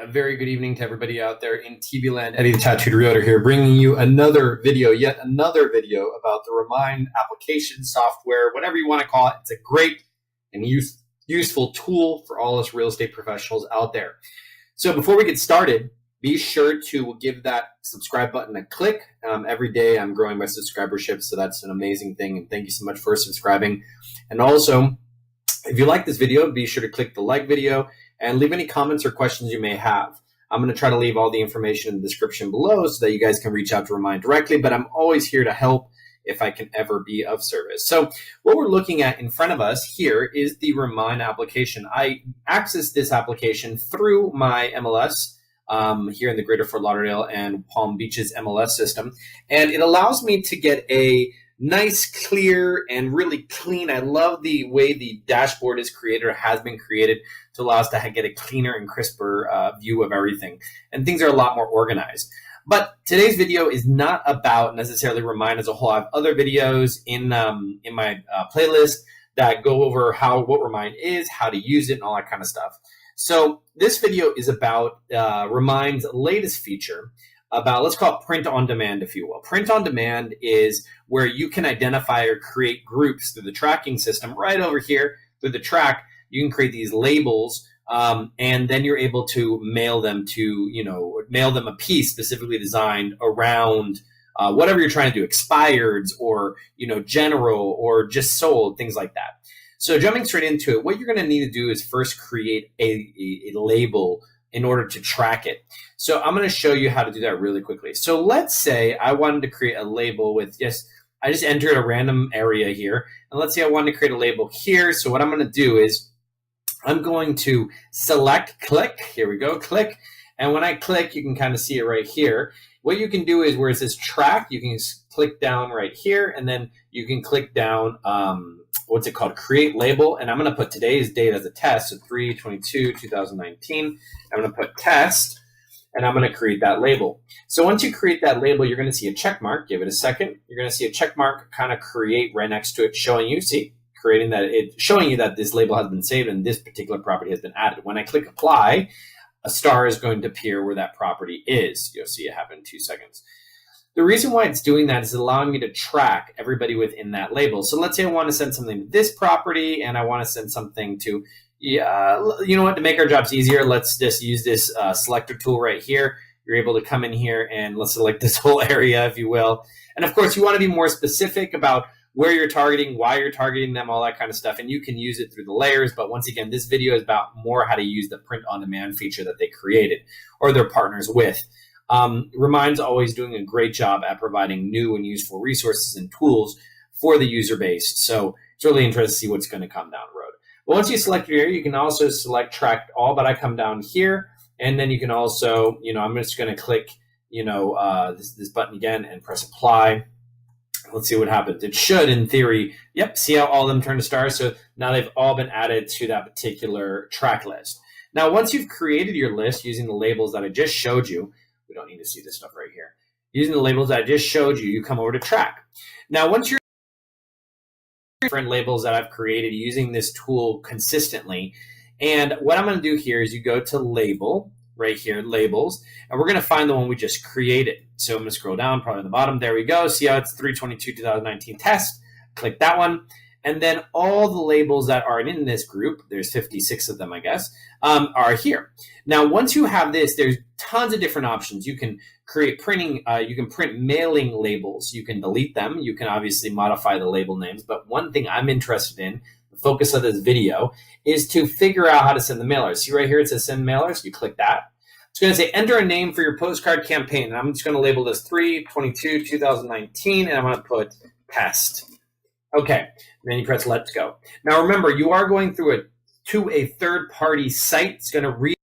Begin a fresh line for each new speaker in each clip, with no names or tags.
A very good evening to everybody out there in TV land. Eddie the Tattooed Realtor here, bringing you yet another video about the Remine application, software, whatever you want to call it. It's a great and useful tool for all us real estate professionals out there. So before we get started, be sure to give that subscribe button a click. Every day I'm growing my subscribership, so that's an amazing thing. And thank you so much for subscribing. And also, if you like this video, be sure to click the like video and leave any comments or questions you may have. I'm going to try to leave all the information in the description below so that you guys can reach out to Remine directly, but I'm always here to help if I can ever be of service. So what we're looking at in front of us here is the Remine application. I access this application through my MLS here in the greater Fort Lauderdale and Palm Beaches MLS system, and it allows me to get a nice, clear, and really clean. I love the way the dashboard is created or has been created to allow us to get a cleaner and crisper view of everything. And things are a lot more organized. But today's video is not about necessarily Remine as a whole. I have other videos in my playlist that go over what Remine is, how to use it, and all that kind of stuff. So this video is about Remine's latest feature, about, let's call it print on demand, if you will. Print on demand is where you can identify or create groups through the tracking system. Right over here through the track, you can create these labels, and then you're able to mail them a piece specifically designed around whatever you're trying to do, expireds or general or just sold, things like that. So jumping straight into it, what you're going to need to do is first create a label in order to track it. So I'm going to show you how to do that really quickly. So let's say I wanted to create a label with I just entered a random area here. And let's say I wanted to create a label here. So what I'm going to do is I'm going to select, click. Here we go, click. And when I click, you can kind of see it right here. What you can do is where it says track, you can click down right here, and then you can click down, what's it called? Create label. And I'm going to put today's date as a test. So 3/22/2019. I'm going to put test, and I'm going to create that label. So once you create that label, you're going to see a check mark. Give it a second. You're going to see a check mark kind of create right next to it, showing you, showing you that this label has been saved and this particular property has been added. When I click apply, a star is going to appear where that property is. You'll see it happen in 2 seconds. The reason why it's doing that is allowing me to track everybody within that label. So let's say I want to send something to this property and I want to send something to, you know what, to make our jobs easier, let's just use this selector tool right here. You're able to come in here and let's select this whole area, if you will. And of course, you want to be more specific about where you're targeting, why you're targeting them, all that kind of stuff. And you can use it through the layers. But once again, this video is about more how to use the print on demand feature that they created or their partners with. Remine's always doing a great job at providing new and useful resources and tools for the user base. So it's really interesting to see what's going to come down the road. But once you select your area, you can also select track all, but I come down here and then you can also, I'm just going to click, this button again and press apply. Let's see what happens. It should, in theory, see how all of them turn to stars? So now they've all been added to that particular track list. Now, once you've created your list using the labels that I just showed you, we don't need to see this stuff right here. Using the labels that I just showed you, you come over to track. Now, once you're different labels that I've created using this tool consistently, and what I'm going to do here is you go to label, right here, labels, and we're going to find the one we just created. So I'm going to scroll down, probably on the bottom. There we go. See how it's 3/22/2019 test. Click that one. And then all the labels that are in this group, there's 56 of them, I guess, are here. Now, once you have this, there's tons of different options. You can create printing, you can print mailing labels. You can delete them. You can obviously modify the label names. But one thing I'm interested in, the focus of this video, is to figure out how to send the mailers. See right here, it says send mailers. You click that. It's going to say enter a name for your postcard campaign. And I'm just going to label this 3/22/2019, and I'm going to put test. Okay, and then you press let's go. Now remember, you are going through to a third-party site. It's going to read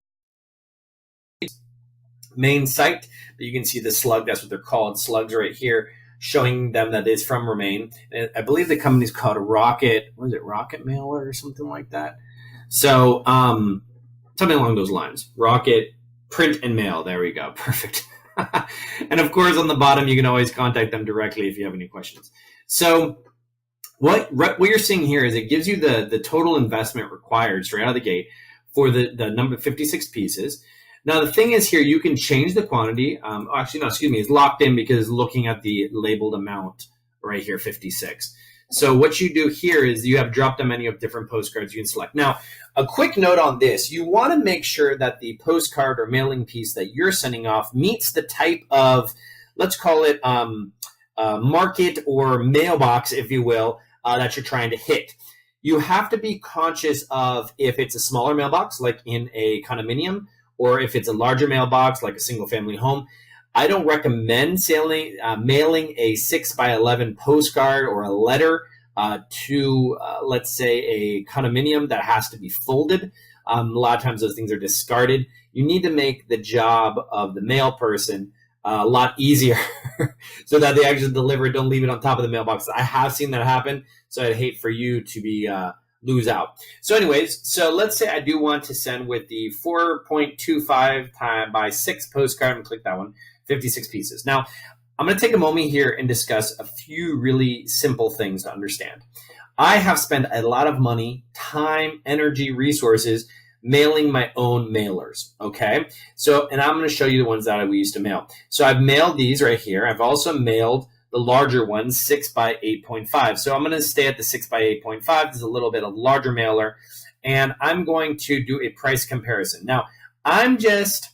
main site, but you can see the slug. That's what they're called, slugs right here, showing them that it's from Remine. And I believe the company's called Rocket. What is it, Rocket Mailer or something like that? So something along those lines. Rocket Print and Mail. There we go. Perfect. And of course, on the bottom, you can always contact them directly if you have any questions. So what you're seeing here is it gives you the total investment required straight out of the gate for the number 56 pieces. Now, the thing is here, you can change the quantity. Actually, no, excuse me, it's locked in because looking at the labeled amount right here, 56. So what you do here is you have dropped a menu of different postcards you can select. Now, a quick note on this, you want to make sure that the postcard or mailing piece that you're sending off meets the type of, let's call it market or mailbox, if you will, that you're trying to hit. You have to be conscious of if it's a smaller mailbox, like in a condominium, or if it's a larger mailbox, like a single family home. I don't recommend mailing a 6x11 postcard or a letter to, let's say, a condominium that has to be folded. A lot of times those things are discarded. You need to make the job of the mail person a lot easier so that they actually deliver it, don't leave it on top of the mailbox. I have seen that happen, so I'd hate for you to be lose out. So anyways, so let's say I do want to send with the 4.25 by 6 postcard, and click that one, 56 pieces. Now, I'm going to take a moment here and discuss a few really simple things to understand. I have spent a lot of money, time, energy, resources mailing my own mailers, okay? So, and I'm going to show you the ones that we used to mail. So I've mailed these right here. I've also mailed the larger ones, 6 by 8.5. So I'm going to stay at the 6 by 8.5. This is a little bit of larger mailer, and I'm going to do a price comparison. Now, I'm just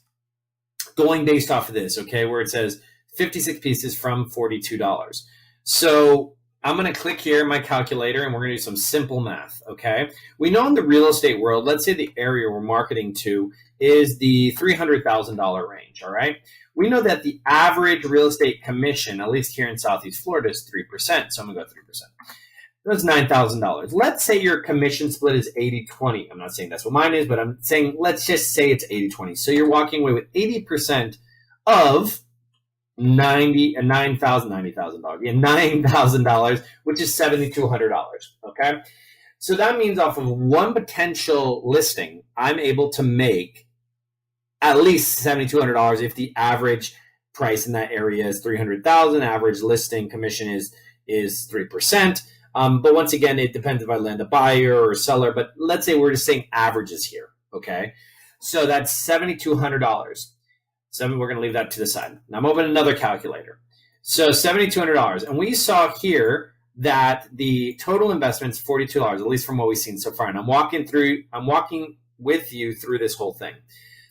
going based off of this, okay, where it says 56 pieces from $42. So I'm going to click here in my calculator, and we're going to do some simple math, okay? We know in the real estate world, let's say the area we're marketing to is the $300,000 range, all right? We know that the average real estate commission, at least here in Southeast Florida, is 3%. So I'm going to go 3%. That's $9,000. Let's say your commission split is 80-20. I'm not saying that's what mine is, but I'm saying let's just say it's 80-20. So you're walking away with 80% of $9,000, which is $7,200. Okay, so that means off of one potential listing, I'm able to make at least $7,200 if the average price in that area is $300,000. Average listing commission is 3%. But once again, it depends if I land a buyer or a seller. But let's say we're just saying averages here. Okay, so that's $7,200. So we're going to leave that to the side. Now I'm opening another calculator. So $7,200, and we saw here that the total investment is $42, at least from what we've seen so far. And I'm walking with you through this whole thing.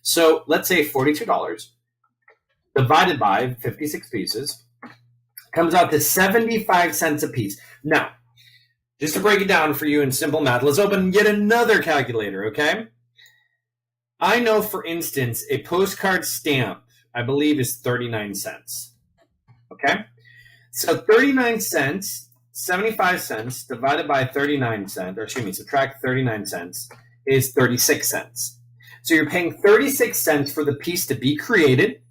So let's say $42 divided by 56 pieces comes out to 75 cents a piece. Now, just to break it down for you in simple math, let's open yet another calculator, okay? I know, for instance, a postcard stamp, I believe, is 39 cents. Okay? So 39 cents, 75 cents divided by 39 cents, or excuse me, subtract 39 cents is 36 cents. So you're paying 36 cents for the piece to be created,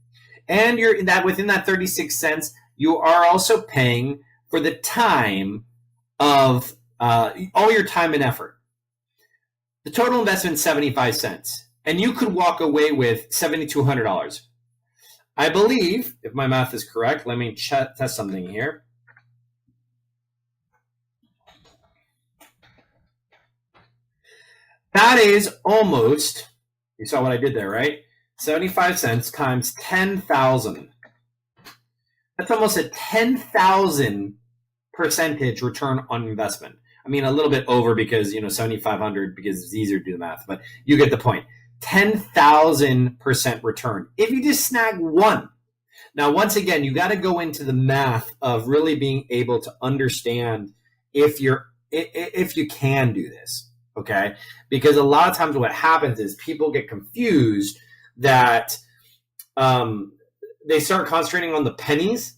and within that 36 cents, you are also paying for the time of all your time and effort. The total investment is 75 cents. And you could walk away with $7,200. I believe, if my math is correct, let me test something here. That is almost, you saw what I did there, right? 75 cents times 10,000. That's almost a 10,000% return on investment. I mean, a little bit over because, 7,500 because it's easier to do the math, but you get the point. 10,000% return if you just snag one. Now, once again, you got to go into the math of really being able to understand if you can do this, okay? Because a lot of times what happens is people get confused that they start concentrating on the pennies,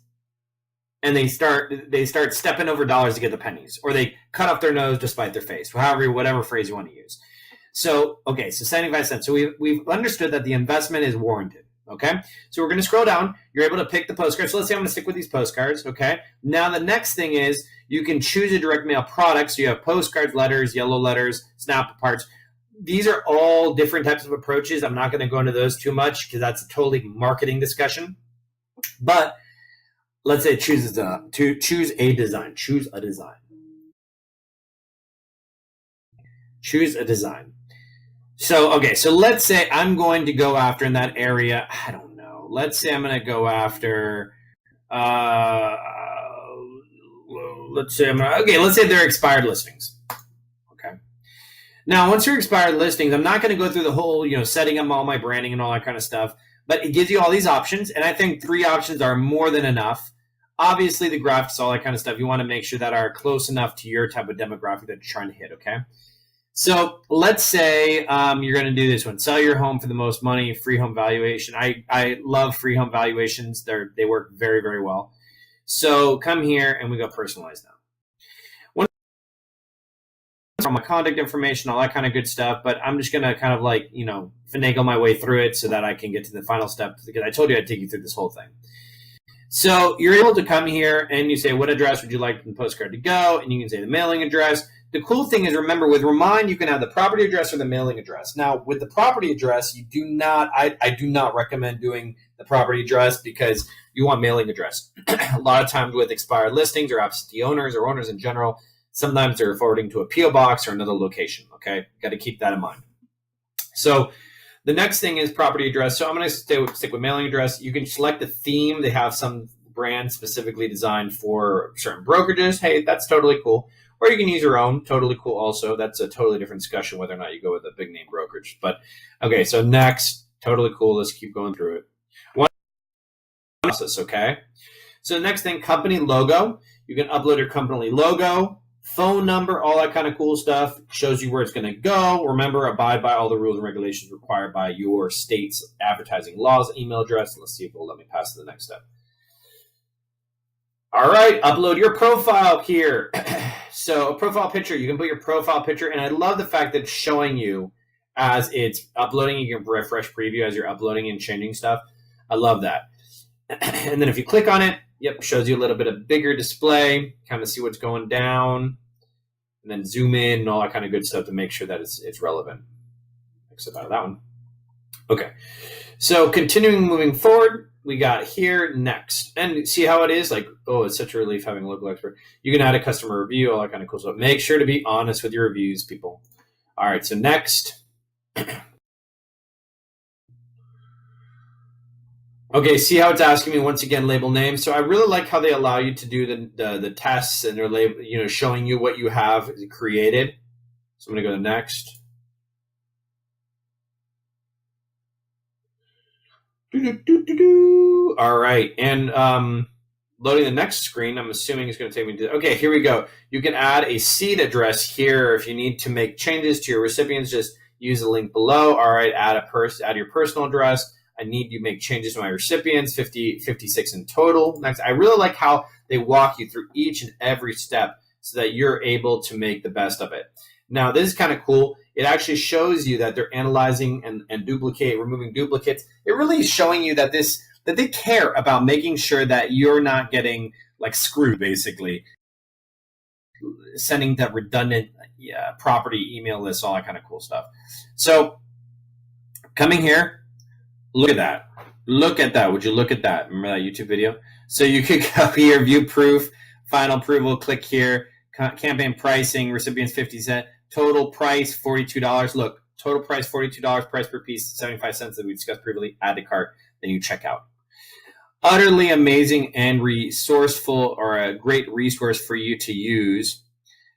and they start stepping over dollars to get the pennies, or they cut off their nose to spite their face, whatever phrase you want to use. So, okay, so 75 cents. So we've understood that the investment is warranted, okay? So we're going to scroll down. You're able to pick the postcards. So let's say I'm going to stick with these postcards, okay? Now the next thing is you can choose a direct mail product. So you have postcards, letters, yellow letters, snap parts. These are all different types of approaches. I'm not going to go into those too much because that's a totally marketing discussion. But let's say choose a design. Choose a design. So, okay, so let's say I'm going to go after in that area. I don't know. Let's say I'm going to go after, uh, let's say let's say they're expired listings. Okay. Now, once they're expired listings, I'm not going to go through the whole, setting up all my branding and all that kind of stuff, but it gives you all these options. And I think 3 options are more than enough. Obviously, the graphics, all that kind of stuff, you want to make sure that are close enough to your type of demographic that you're trying to hit, okay? So let's say you're going to do this one. Sell your home for the most money, free home valuation. I love free home valuations. They work very, very well. So come here and we go personalize now. One from my contact information, all that kind of good stuff, but I'm just going to kind of like, finagle my way through it so that I can get to the final step, because I told you I'd take you through this whole thing. So you're able to come here and you say, what address would you like the postcard to go? And you can say the mailing address. The cool thing is, remember, with Remine, you can have the property address or the mailing address. Now, with the property address, you do not, I do not recommend doing the property address because you want mailing address. A lot of times with expired listings or absentee owners or owners in general, sometimes they're forwarding to a P.O. box or another location, okay? Got to keep that in mind. So the next thing is property address. So I'm going to stick with mailing address. You can select a theme. They have some brands specifically designed for certain brokerages. Hey, that's totally cool. Or you can use your own. Totally cool also. That's a totally different discussion whether or not you go with a big name brokerage. But okay, so next, totally cool. Let's keep going through it. One process, okay? So the next thing, company logo. You can upload your company logo, phone number, all that kind of cool stuff. Shows you where it's going to go. Remember, abide by all the rules and regulations required by your state's advertising laws. Email address. Let's see if it'll let me pass to the next step. All right, upload your profile here. So a profile picture, you can put your profile picture, and I love the fact that it's showing you as it's uploading. You can refresh preview as you're uploading and changing stuff. I love that. And then if you click on it, yep, shows you a little bit of bigger display, kind of see what's going down, and then zoom in and all that kind of good stuff to make sure that it's relevant. Except out of that one. Okay, so continuing moving forward, we got here next. And see how it is? Like, oh, it's such a relief having a local expert. You can add a customer review, all that kind of cool stuff. Make sure to be honest with your reviews, people. All right, so next. Okay, see how it's asking me once again, label name. So I really like how they allow you to do the tests and they're label, showing you what you have created. So I'm going to go to next. All right, and loading the next screen, I'm assuming it's going to take me to, okay, here we go. You can add a seed address here. If you need to make changes to your recipients, just use the link below. All right, add your personal address. I need you to make changes to my recipients, 56 in total. Next, I really like how they walk you through each and every step so that you're able to make the best of it. Now, this is kind of cool. It actually shows you that they're analyzing and removing duplicates. It really is showing you that they care about making sure that you're not getting like screwed, basically. Sending that redundant property email lists, all that kind of cool stuff. So coming here, look at that. Look at that. Would you look at that? Remember that YouTube video? So you could go here, view proof, final approval, click here, campaign pricing, recipients 50 cents, total price $42. Look, total price $42, price per piece 75 cents that we discussed previously. Add to cart, then you check out. Utterly amazing and resourceful, or a great resource for you to use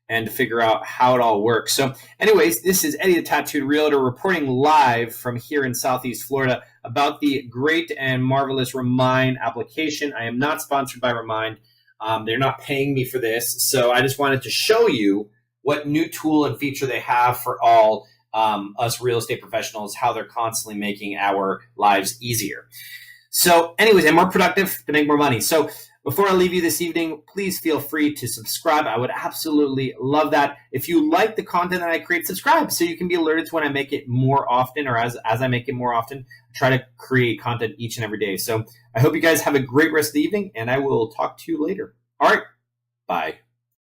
and to figure out how it all works. So anyways, this is Eddie the Tattooed Realtor reporting live from here in Southeast Florida about the great and marvelous Remine application. I am not sponsored by Remine. They're not paying me for this. So I just wanted to show you what new tool and feature they have for all us real estate professionals, how they're constantly making our lives easier. So anyways, and more productive to make more money. So before I leave you this evening, please feel free to subscribe. I would absolutely love that. If you like the content that I create, subscribe so you can be alerted to when I make it more often, or as I make it more often. I try to create content each and every day. So I hope you guys have a great rest of the evening, and I will talk to you later. All right, bye.